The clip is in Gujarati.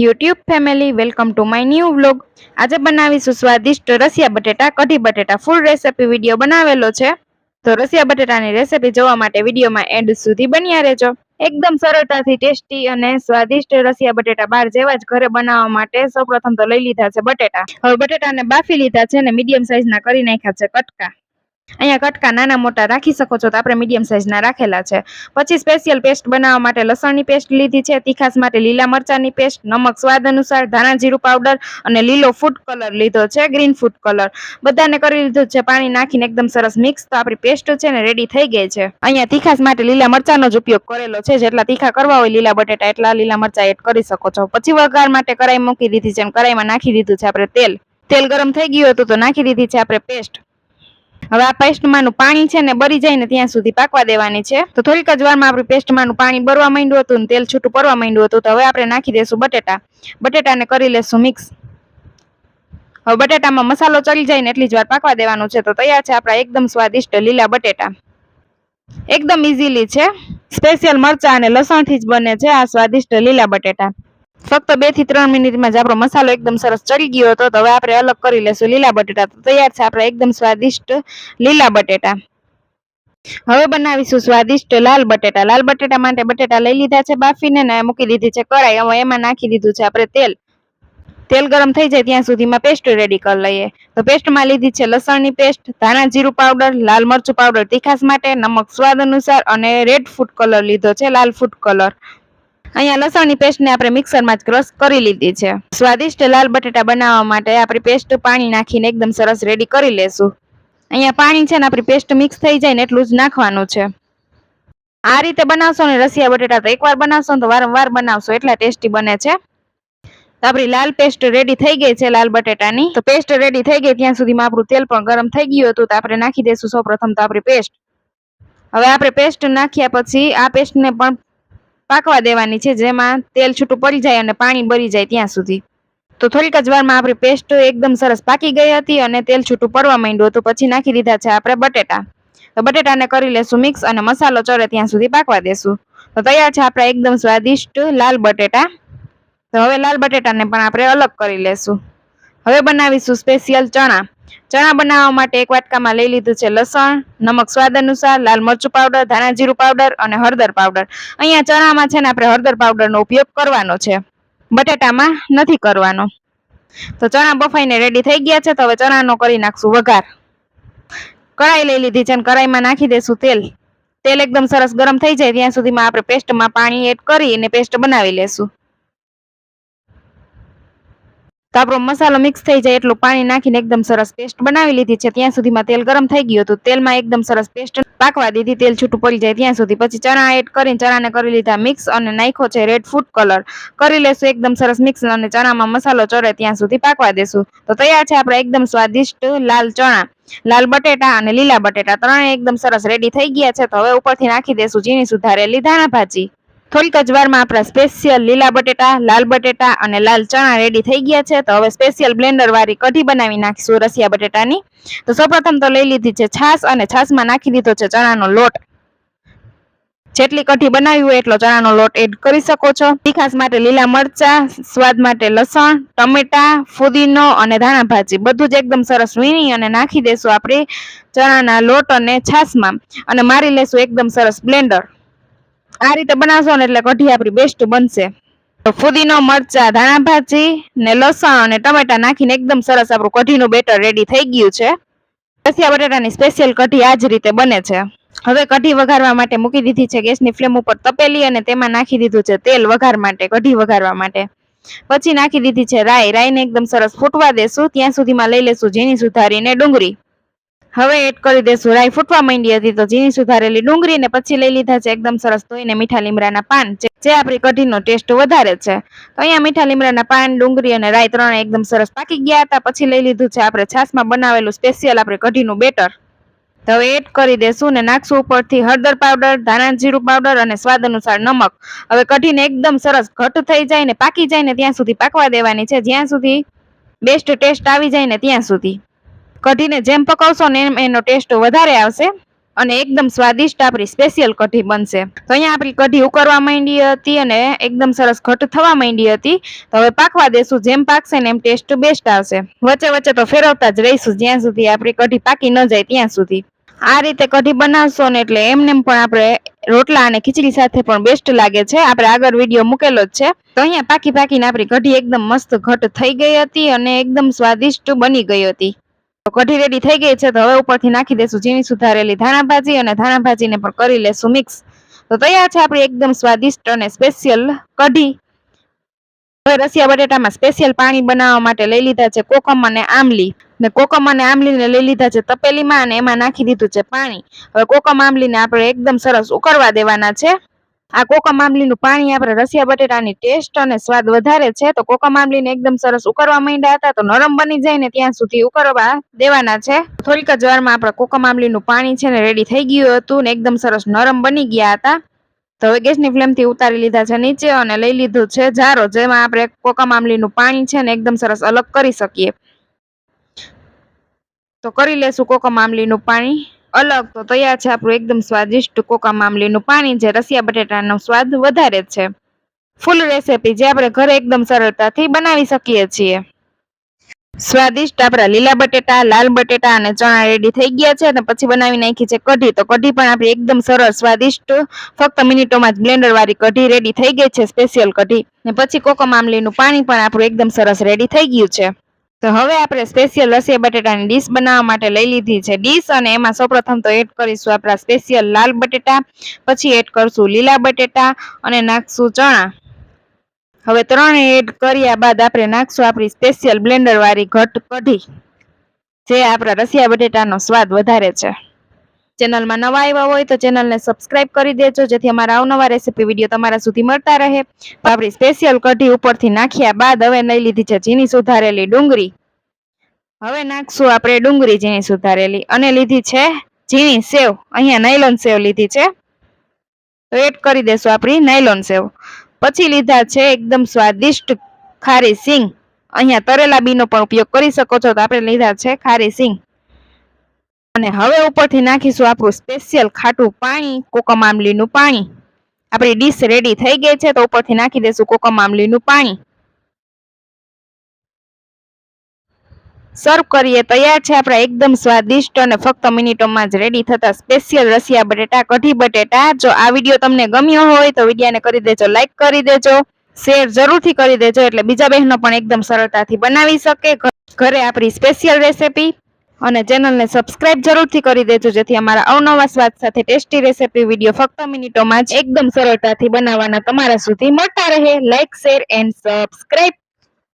YouTube family welcome to my new vlog. આજે બનાવીશું સ્વાદિષ્ટ રસિયા બટેટા કઢી બટેટા. ફૂલ રેસીપી વિડીયો બનાવેલો છે, તો રસિયા બટેટાની રેસીપી જોવા માટે વિડીયોમાં એન્ડ સુધી બન્યા રહેજો. એકદમ સરળતાથી ટેસ્ટી અને સ્વાદિષ્ટ રસિયા બટેટા બાર જેવા જ ઘરે બનાવવા માટે સૌપ્રથમ તો લઈ લીધા છે બટેટા. હવે બટેટાને બાફી લીધા છે અને મીડિયમ સાઈઝના કરી નાખ્યા છે કટકા. અહીંયા કટકા નાના મોટા રાખી શકો છો, તો આપણે મીડિયમ સાઈઝના રાખેલા છે. પછી સ્પેશિયલ પેસ્ટ બનાવવા માટે લસણની પેસ્ટ લીધી છે, તીખાસ માટે લીલા મરચાંની પેસ્ટ, નમક સ્વાદ અનુસાર, ધાણા જીરું પાવડર અને લીલો ફૂડ કલર લીધો છે, ગ્રીન ફૂડ કલર. બધાને કરી લીધું છે પાણી નાખીને એકદમ સરસ મિક્સ. તો આપણી પેસ્ટ છે ને રેડી થઈ ગઈ છે. અહીંયા તીખાસ માટે લીલા મરચાંનો જ ઉપયોગ કરેલો છે. જેટલા તીખા કરવા હોય લીલા બટેટા એટલા લીલા મરચાં એડ કરી શકો છો. પછી વઘાર માટે કઢાઈ મૂકી દીધી છે અને કઢાઈમાં નાખી દીધું છે આપણે તેલ. તેલ ગરમ થઈ ગયું હતું તો નાખી દીધી છે આપણે પેસ્ટ. હવે આ પેસ્ટમાંનું પાણી છે ને બળી જાય ને ત્યાં સુધી પાકવા દેવાની છે. તો થોડીક જ વારમાં આપણી પેસ્ટમાંનું પાણી બળવા માંડ્યું હતું ને તેલ છૂટું પડવા માંડ્યું હતું. તો હવે આપણે નાખી દઈશું બટેટા. બટેટાને કરી લેશું મિક્સ. હવે બટેટામાં મસાલો ચડી જાય ને એટલી જ વાર પાકવા દેવાનું છે. તો તૈયાર છે આપણા એકદમ સ્વાદિષ્ટ લીલા બટેટા. એકદમ ઇઝીલી છે. સ્પેશિયલ મરચાં અને લસણથી જ બને છે આ સ્વાદિષ્ટ લીલા બટેટા. ફક્ત 2 થી 3 મિનિટમાં જ આપણો મસાલો એકદમ સરસ ચડી ગયો હતો. તો હવે આપણે અલગ કરી લેશું લીલા બટેટા. તો તૈયાર છે આપણા એકદમ સ્વાદિષ્ટ લીલા બટેટા. હવે બનાવીશું સ્વાદિષ્ટ લાલ બટેટા. લાલ બટેટા માટે બટેટા લઈ લીધા છે બાફીને ને મૂકી દીધી છે કઢાઈ. હવે એમાં નાખી દીધું છે આપણે તેલ. તેલ ગરમ થઈ જાય ત્યાં સુધીમાં પેસ્ટ રેડી કરી લઈએ. તો પેસ્ટમાં લીધી છે લસણની પેસ્ટ, ધાણા જીરું પાવડર, લાલ મરચું પાવડર તીખાસ માટે, નમક સ્વાદ અનુસાર અને રેડ ફૂડ કલર લીધો છે, લાલ ફૂડ કલર. અહીંયા લસણની પેસ્ટને આપણે મિક્સરમાં જ ક્રશ કરી લીધી છે. સ્વાદિષ્ટ લાલ બટેટા બનાવવા માટે આપણી પેસ્ટ પાણી નાખીને એકદમ સરસ રેડી કરી લેશું. અહીંયા પાણી છે ને આપણી પેસ્ટ મિક્સ થઈ જાય ને એટલું જ નાખવાનું છે. આ રીતે બનાવશો ને રસિયા બટેટા તો એકવાર બનાવશો ને તો વારંવાર બનાવશો, એટલા ટેસ્ટી બને છે. તો આપણી લાલ પેસ્ટ રેડી થઈ ગઈ છે લાલ બટેટાની. તો પેસ્ટ રેડી થઈ ગઈ ત્યાં સુધીમાં આપણું તેલ પણ ગરમ થઈ ગયું હતું. તો આપણે નાખી દઈશું સૌપ્રથમ તો આપણી પેસ્ટ. હવે આપણે પેસ્ટ નાખ્યા પછી આ પેસ્ટને પણ પાકવા દેવાની છે, જેમાં તેલ છૂટું પડી જાય અને પાણી બળી જાય ત્યાં સુધી. તો થોડીક જ વારમાં આપણી પેસ્ટ એકદમ સરસ પાકી ગઈ હતી અને તેલ છૂટું પડવા માંડ્યું હતું. પછી નાખી દીધા છે આપણે બટેટા. તો બટેટાને કરી લેશું મિક્સ અને મસાલો ચડે ત્યાં સુધી પાકવા દેશું. તો તૈયાર છે આપણા એકદમ સ્વાદિષ્ટ લાલ બટેટા. તો હવે લાલ બટેટાને પણ આપણે અલગ કરી લેશું. હવે બનાવીશું સ્પેશિયલ ચણા. ચણા બનાવવા માટે એક વાટકામાં લઈ લીધું છે લસણ, નમક સ્વાદ અનુસાર, લાલ મરચું પાવડર, ધાણા જીરું પાવડર અને હળદર પાવડર. અહીંયા ચણામાં છે ને આપણે હળદર પાવડરનો ઉપયોગ કરવાનો છે, બટેટામાં નથી કરવાનો. તો ચણા બફાઈને રેડી થઈ ગયા છે. તો હવે ચણાનો કરી નાખશું વઘાર. કઢાઈ લઈ લીધી છે અને કઢાઈમાં નાખી દઈશું તેલ. તેલ એકદમ સરસ ગરમ થઈ જાય ત્યાં સુધીમાં આપણે પેસ્ટમાં પાણી એડ કરી અને પેસ્ટ બનાવી લેશું. તો આપણો મસાલો મિક્સ થઈ જાય એટલું પાણી નાખીને એકદમ સરસ પેસ્ટ બનાવી લીધી છે. ત્યાં સુધીમાં તેલ ગરમ થઈ ગયું હતું. તેલમાં એકદમ સરસ પેસ્ટ પાકવા દીધી, તેલ છૂટું પડી જાય ત્યાં સુધી. પછી ચણા એડ કરીને ચણાને કરી લીધા મિક્સ અને નાખ્યો છે રેડ ફૂડ કલર. કરી લેશું એકદમ સરસ મિક્સ અને ચણામાં મસાલો ચડે ત્યાં સુધી પાકવા દેશું. તો તૈયાર છે આપણા એકદમ સ્વાદિષ્ટ લાલ ચણા. લાલ બટેટા અને લીલા બટેટા ત્રણે એકદમ સરસ રેડી થઈ ગયા છે. તો હવે ઉપરથી નાખી દેશું ઝીણી સુધારેલી ધાણા ભાજી. થોડીક જ વારમાં આપણા સ્પેશિયલ લીલા બટેટા, લાલ બટેટા અને લાલ ચણા રેડી થઈ ગયા છે. તો હવે સ્પેશિયલ બ્લેન્ડર વાળી કઢી બનાવી નાખીશું રસિયા બટેટાની. તો સૌપ્રથમ તો લઈ લીધી છે છાશ અને છાશમાં નાખી દીધો છે ચણાનો લોટ. જેટલી કઢી બનાવી હોય એટલો ચણાનો લોટ એડ કરી શકો છો. તીખાસ માટે લીલા મરચા, સ્વાદ માટે લસણ, ટમેટા, ફુદીનો અને ધાણા ભાજી બધું જ એકદમ સરસ વીણી અને નાખી દેશું આપણે ચણાના લોટ અને છાશમાં અને મારી લેશું એકદમ સરસ બ્લેન્ડર. આ રીતે બનાવશો ને એટલે કઢી આપણી બેસ્ટ બનશે. તો ફુદીનો, મરચા, ધાણા ભાજી ને લસણ અને ટમેટા નાખીને એકદમ સરસ આપણું કઢીનું બેટર રેડી થઈ ગયું છે. રસિયા બટેટાની સ્પેશિયલ કઢી આ જ રીતે બને છે. હવે કઢી વઘારવા માટે મૂકી દીધી છે ગેસની ફ્લેમ ઉપર તપેલી અને તેમાં નાખી દીધું છે તેલ વઘાર માટે, કઢી વઘારવા માટે. પછી નાખી દીધી છે રાઈ. રાઈને એકદમ સરસ ફૂટવા દેશું. ત્યાં સુધીમાં લઈ લેશું ઝીણી સુધારીને ડુંગળી. હવે એડ કરી દેશું રાઈ. ફૂટવા માંડી હતી તો ઝીણી સુધારેલી ડુંગળી ને પછી લઈ લીધા છે એકદમ સરસ ધોઈને મીઠા લીમડાના પાન, જે આપણી કઢીનો ટેસ્ટ વધારે છે. તો અહીંયા મીઠા લીમડાના પાન, ડુંગળી અને રાઈ ત્રણે એકદમ સરસ પાકી ગયા હતા. પછી લઈ લીધું છે આપણે છાશમાં બનાવેલું સ્પેશિયલ આપણે કઢીનું બેટર. તો હવે એડ કરી દેશું ને નાખશું ઉપરથી હળદર પાવડર, ધાણા જીરું પાવડર અને સ્વાદ અનુસાર નમક. હવે કઢીને એકદમ સરસ ઘટ થઈ જાય ને પાકી જાય ને ત્યાં સુધી પાકવા દેવાની છે, જ્યાં સુધી બેસ્ટ ટેસ્ટ આવી જાય ને ત્યાં સુધી. કઢીને જેમ પકાવશો ને એમ એનો ટેસ્ટ વધારે આવશે અને એકદમ સ્વાદિષ્ટ આપણી સ્પેશિયલ કઢી બનશે. તો અહીંયા આપણી કઢી ઉકળવા માંડી હતી અને એકદમ સરસ ઘટ થવા માંડી હતી. તો હવે પાકવા દેશું. જેમ પાકશે ને એમ ટેસ્ટ બેસ્ટ આવશે. વચ્ચે વચ્ચે તો ફેરવતા જ રહીશું જ્યાં સુધી આપણી કઢી પાકી ન જાય ત્યાં સુધી. આ રીતે કઢી બનાવશો ને એટલે એમને પણ આપણે રોટલા અને ખીચડી સાથે પણ બેસ્ટ લાગે છે. આપણે આગળ વિડીયો મૂકેલો જ છે. તો અહીંયા પાકી પાકીને આપણી કઢી એકદમ મસ્ત ઘટ થઈ ગઈ હતી અને એકદમ સ્વાદિષ્ટ બની ગઈ હતી. તો કઢી રેડી થઈ ગઈ છે. તો હવે ઉપરથી નાખી દેશું ઝીણી સુધારેલી ધાણાભાજી અને ધાણાભાજીને પણ કરી લેશું મિક્સ. તો તૈયાર છે આપણી એકદમ સ્વાદિષ્ટ અને સ્પેશિયલ કઢી. હવે રસિયા બટેટામાં સ્પેશિયલ પાણી બનાવવા માટે લઈ લીધા છે કોકમ અને આમલી. ને કોકમ અને આમલીને લઈ લીધા છે તપેલીમાં અને એમાં નાખી દીધું છે પાણી. હવે કોકમ આમલીને આપણે એકદમ સરસ ઉકળવા દેવાના છે. આ કોકમ આમલીનું પાણી આપણે રસિયા બટેટાની ટેસ્ટ અને સ્વાદ વધારે છે. તો કોકમ આમલીને એકદમ સરસ ઉકળવા માંડ્યા હતા તો નરમ બની જાય ને ત્યાં સુધી ઉકળવા દેવાના છે. થોડીક જ વારમાં આપણે કોકમ આમલીનું પાણી છે ને રેડી થઈ ગયું હતું ને એકદમ સરસ નરમ બની ગયા હતા. તો હવે ગેસની ફ્લેમથી ઉતારી લીધા છે નીચે અને લઈ લીધું છે જારો, જેમાં આપણે કોકમ આમલીનું પાણી છે ને એકદમ સરસ અલગ કરી શકીએ. તો કરી લેશું કોકમ આમલીનું પાણી અલગ. તો તૈયાર છે આપણું એકદમ સ્વાદિષ્ટ કોકમ આમલીનું પાણી, જે રસિયા બટેટાનો સ્વાદ વધારે છે. ફૂલ રેસીપી જે આપણે ઘરે એકદમ સરળતાથી બનાવી શકીએ છીએ. સ્વાદિષ્ટ આપણા લીલા બટેટા, લાલ બટેટા અને ચણા રેડી થઈ ગયા છે અને પછી બનાવી નાખી છે કઢી. તો કઢી પણ આપણી એકદમ સરસ સ્વાદિષ્ટ ફક્ત મિનિટોમાં જ બ્લેન્ડર વાળી કઢી રેડી થઈ ગઈ છે, સ્પેશિયલ કઢી. ને પછી કોકમ આમલીનું પાણી પણ આપણું એકદમ સરસ રેડી થઈ ગયું છે. તો હવે આપણે સ્પેશિયલ રસિયા બટેટાની ડીશ બનાવવા માટે લઈ લીધી છે ડીશ અને એમાં સૌપ્રથમ તો એડ કરીશું આપણા સ્પેશિયલ લાલ બટેટા, પછી એડ કરશું લીલા બટેટા અને નાખશું ચણા. હવે ત્રણે એડ કર્યા બાદ આપણે નાખશું આપણી સ્પેશિયલ બ્લેન્ડર વાળી ઘટ કઢી, જે આપણા રસિયા બટેટાનો સ્વાદ વધારે છે. ચેનલમાં નવા આવ્યા હોય તો ચેનલને સબસ્ક્રાઇબ કરી દેજો, જેથી અમારા અવનવા રેસીપી વિડીયો તમારા સુધી મળતા રહે. આપણી સ્પેશિયલ કઢી ઉપરથી નાખ્યા બાદ હવે લઈ લીધી છે ઝીણી સુધારેલી ડુંગળી. હવે નાખશું આપણે ડુંગળી ઝીણી સુધારેલી અને લીધી છે ઝીણી સેવ. અહીંયા નાયલોન સેવ લીધી છે, તો એડ કરી દેશું આપણી નાયલોન સેવ. પછી લીધા છે એકદમ સ્વાદિષ્ટ ખારી સિંગ. અહીંયા તરેલા બીનો પણ ઉપયોગ કરી શકો છો, તો આપણે લીધા છે ખારી સિંગ. અને હવે ઉપરથી નાખીશું આપણું સ્પેશિયલ ખાટું પાણી, કોકમ આમલીનું પાણી. આપણી ડીશ રેડી થઈ ગઈ છે, તો ઉપરથી નાખી દેશું કોકમ આમલીનું પાણી. સર્વ કરીએ. તૈયાર છે આપણા એકદમ સ્વાદિષ્ટ અને ફક્ત મિનિટોમાં જ રેડી થતા સ્પેશિયલ રસિયા બટેટા કઢી બટેટા. જો આ વિડીયો તમને ગમ્યો હોય તો વિડીયોને કરી દેજો લાઈક કરી દેજો, શેર જરૂરથી કરી દેજો, એટલે બીજા બહેનો પણ એકદમ સરળતાથી બનાવી શકે ઘરે આપણી સ્પેશિયલ રેસીપી. અને ચેનલને સબસ્ક્રાઇબ જરૂરથી કરી દેજો, જેથી અમારા અવનવા સ્વાદ સાથે ટેસ્ટી રેસીપી વિડીયો ફક્ત મિનિટોમાં જ એકદમ સરળતાથી બનાવવાના તમારા સુધી મળતા રહે. Like, share and subscribe.